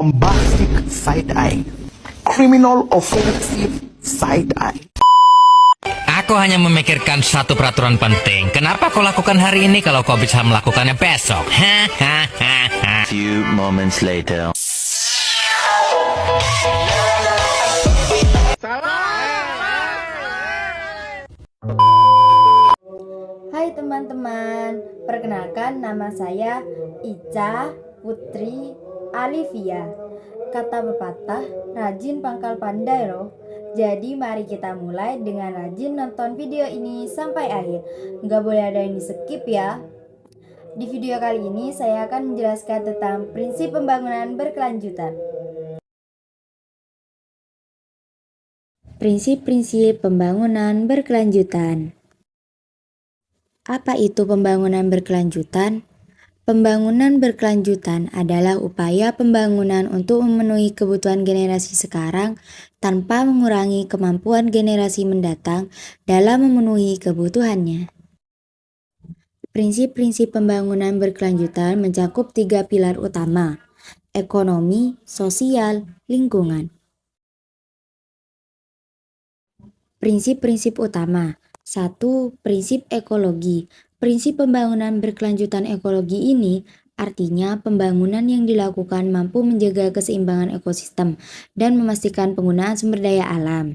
bombastic side-eye, criminal offensive side-eye. Aku hanya memikirkan satu peraturan penting. Kenapa kau lakukan hari ini kalau kau bisa melakukannya besok? Few moments later. Hai teman-teman, perkenalkan nama saya Ica Putri Alivia. Kata pepatah, rajin pangkal pandai loh. Jadi mari kita mulai dengan rajin nonton video ini sampai akhir. Nggak boleh ada yang di skip ya. Di video kali ini saya akan menjelaskan tentang prinsip pembangunan berkelanjutan. Prinsip-prinsip pembangunan berkelanjutan. Apa itu pembangunan berkelanjutan? Pembangunan berkelanjutan adalah upaya pembangunan untuk memenuhi kebutuhan generasi sekarang tanpa mengurangi kemampuan generasi mendatang dalam memenuhi kebutuhannya. Prinsip-prinsip pembangunan berkelanjutan mencakup 3 pilar utama: ekonomi, sosial, lingkungan. Prinsip-prinsip utama. 1. Prinsip ekologi. Prinsip pembangunan berkelanjutan ekologi ini artinya pembangunan yang dilakukan mampu menjaga keseimbangan ekosistem dan memastikan penggunaan sumber daya alam.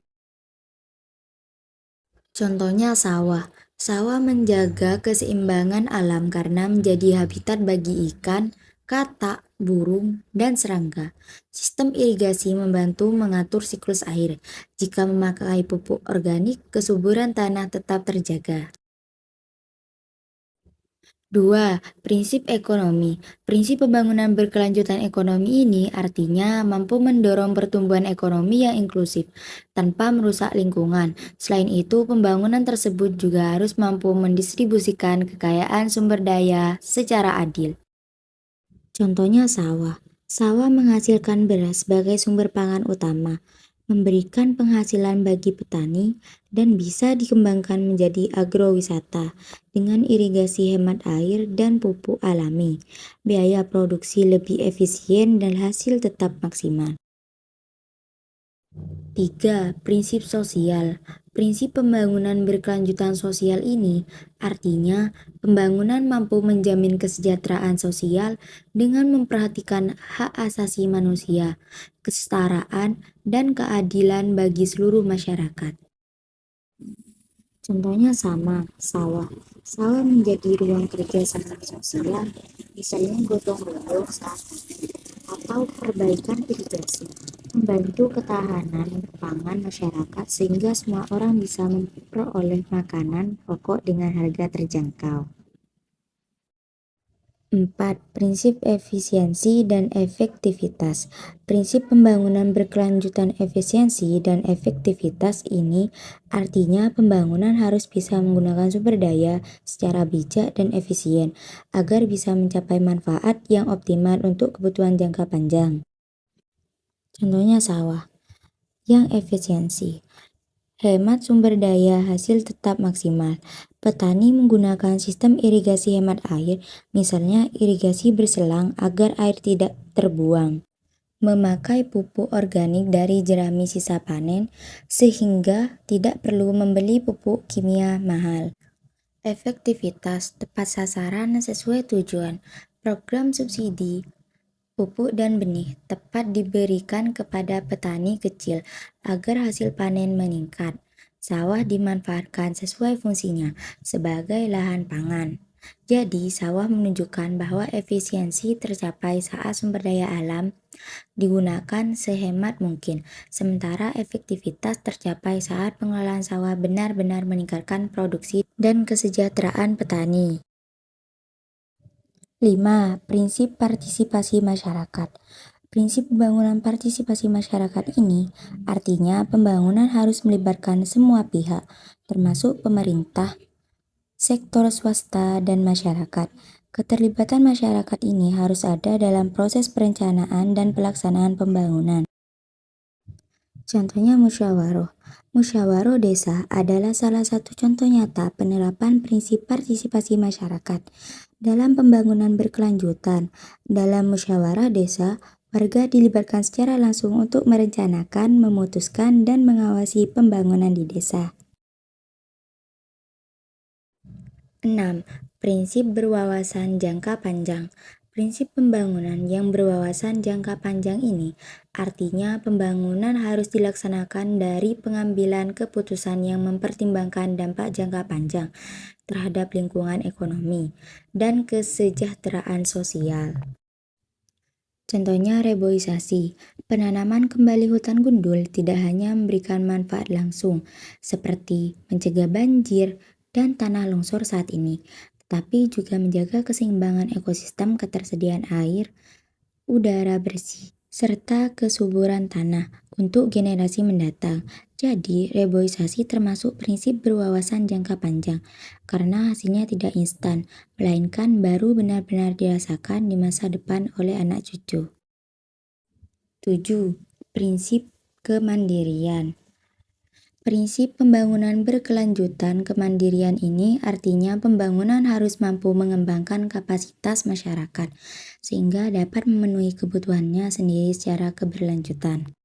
Contohnya sawah. Sawah menjaga keseimbangan alam karena menjadi habitat bagi ikan, katak, burung, dan serangga. Sistem irigasi membantu mengatur siklus air. Jika memakai pupuk organik, kesuburan tanah tetap terjaga. 2. Prinsip ekonomi. Prinsip pembangunan berkelanjutan ekonomi ini artinya mampu mendorong pertumbuhan ekonomi yang inklusif tanpa merusak lingkungan. Selain itu, pembangunan tersebut juga harus mampu mendistribusikan kekayaan sumber daya secara adil. Contohnya sawah. Sawah menghasilkan beras sebagai sumber pangan utama, memberikan penghasilan bagi petani, dan bisa dikembangkan menjadi agrowisata dengan irigasi hemat air dan pupuk alami. Biaya produksi lebih efisien dan hasil tetap maksimal. 3. Prinsip sosial. Prinsip pembangunan berkelanjutan sosial ini artinya pembangunan mampu menjamin kesejahteraan sosial dengan memperhatikan hak asasi manusia, kesetaraan, dan keadilan bagi seluruh masyarakat. Contohnya sama, sawah. Sawah menjadi ruang kerja sama sosial, misalnya gotong royong atau perbaikan irigasi, membantu ketahanan pangan masyarakat sehingga semua orang bisa memperoleh makanan pokok dengan harga terjangkau. 4. Prinsip efisiensi dan efektivitas. Prinsip pembangunan berkelanjutan efisiensi dan efektivitas ini artinya pembangunan harus bisa menggunakan sumber daya secara bijak dan efisien agar bisa mencapai manfaat yang optimal untuk kebutuhan jangka panjang. Contohnya sawah. Yang efisiensi. Hemat sumber daya, hasil tetap maksimal. Petani menggunakan sistem irigasi hemat air, misalnya irigasi berselang agar air tidak terbuang. Memakai pupuk organik dari jerami sisa panen, sehingga tidak perlu membeli pupuk kimia mahal. Efektivitas, tepat sasaran sesuai tujuan. Program subsidi pupuk dan benih tepat diberikan kepada petani kecil agar hasil panen meningkat. Sawah dimanfaatkan sesuai fungsinya sebagai lahan pangan. Jadi, sawah menunjukkan bahwa efisiensi tercapai saat sumber daya alam digunakan sehemat mungkin, sementara efektivitas tercapai saat pengelolaan sawah benar-benar meningkatkan produksi dan kesejahteraan petani. 5. Prinsip partisipasi masyarakat. Prinsip pembangunan partisipasi masyarakat ini artinya pembangunan harus melibatkan semua pihak, termasuk pemerintah, sektor swasta, dan masyarakat. Keterlibatan masyarakat ini harus ada dalam proses perencanaan dan pelaksanaan pembangunan. Contohnya musyawarah. Musyawarah desa adalah salah satu contoh nyata penerapan prinsip partisipasi masyarakat dalam pembangunan berkelanjutan. Dalam musyawarah desa, Warga dilibatkan secara langsung untuk merencanakan, memutuskan, dan mengawasi pembangunan di desa. 6. Prinsip berwawasan jangka panjang. Prinsip pembangunan yang berwawasan jangka panjang ini artinya pembangunan harus dilaksanakan dari pengambilan keputusan yang mempertimbangkan dampak jangka panjang terhadap lingkungan ekonomi dan kesejahteraan sosial. Contohnya reboisasi. Penanaman kembali hutan gundul tidak hanya memberikan manfaat langsung seperti mencegah banjir dan tanah longsor saat ini, tetapi juga menjaga keseimbangan ekosistem, ketersediaan air, udara bersih, serta kesuburan tanah untuk generasi mendatang. Jadi, reboisasi termasuk prinsip berwawasan jangka panjang karena hasilnya tidak instan, melainkan baru benar-benar dirasakan di masa depan oleh anak cucu. 7. Prinsip kemandirian. Prinsip pembangunan berkelanjutan kemandirian ini artinya pembangunan harus mampu mengembangkan kapasitas masyarakat sehingga dapat memenuhi kebutuhannya sendiri secara keberlanjutan.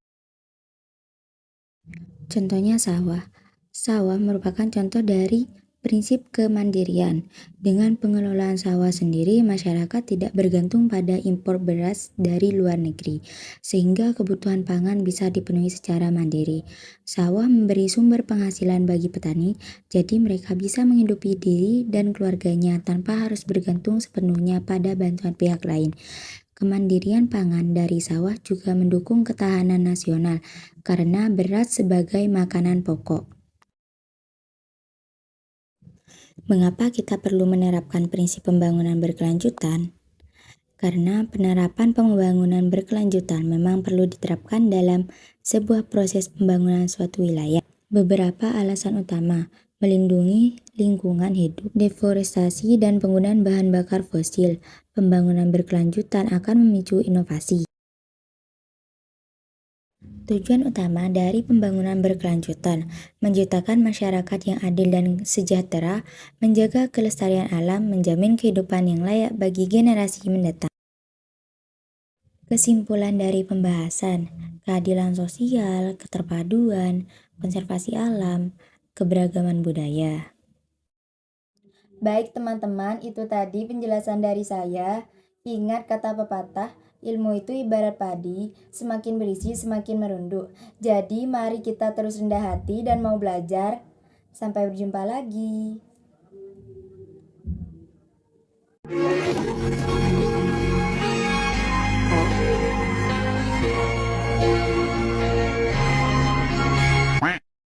Contohnya sawah. Sawah merupakan contoh dari prinsip kemandirian. Dengan pengelolaan sawah sendiri, masyarakat tidak bergantung pada impor beras dari luar negeri, sehingga kebutuhan pangan bisa dipenuhi secara mandiri. Sawah memberi sumber penghasilan bagi petani, jadi mereka bisa menghidupi diri dan keluarganya tanpa harus bergantung sepenuhnya pada bantuan pihak lain. Kemandirian pangan dari sawah juga mendukung ketahanan nasional karena beras sebagai makanan pokok. Mengapa kita perlu menerapkan prinsip pembangunan berkelanjutan? Karena penerapan pembangunan berkelanjutan memang perlu diterapkan dalam sebuah proses pembangunan suatu wilayah. Beberapa alasan utama: melindungi lingkungan hidup, deforestasi, dan penggunaan bahan bakar fosil. Pembangunan berkelanjutan akan memicu inovasi. Tujuan utama dari pembangunan berkelanjutan: menciptakan masyarakat yang adil dan sejahtera, menjaga kelestarian alam, menjamin kehidupan yang layak bagi generasi mendatang. Kesimpulan dari pembahasan: keadilan sosial, keterpaduan, konservasi alam, keberagaman budaya. Baik teman-teman, itu tadi penjelasan dari saya. Ingat kata pepatah, ilmu itu ibarat padi, semakin berisi semakin merunduk. Jadi mari kita terus rendah hati dan mau belajar. Sampai berjumpa lagi.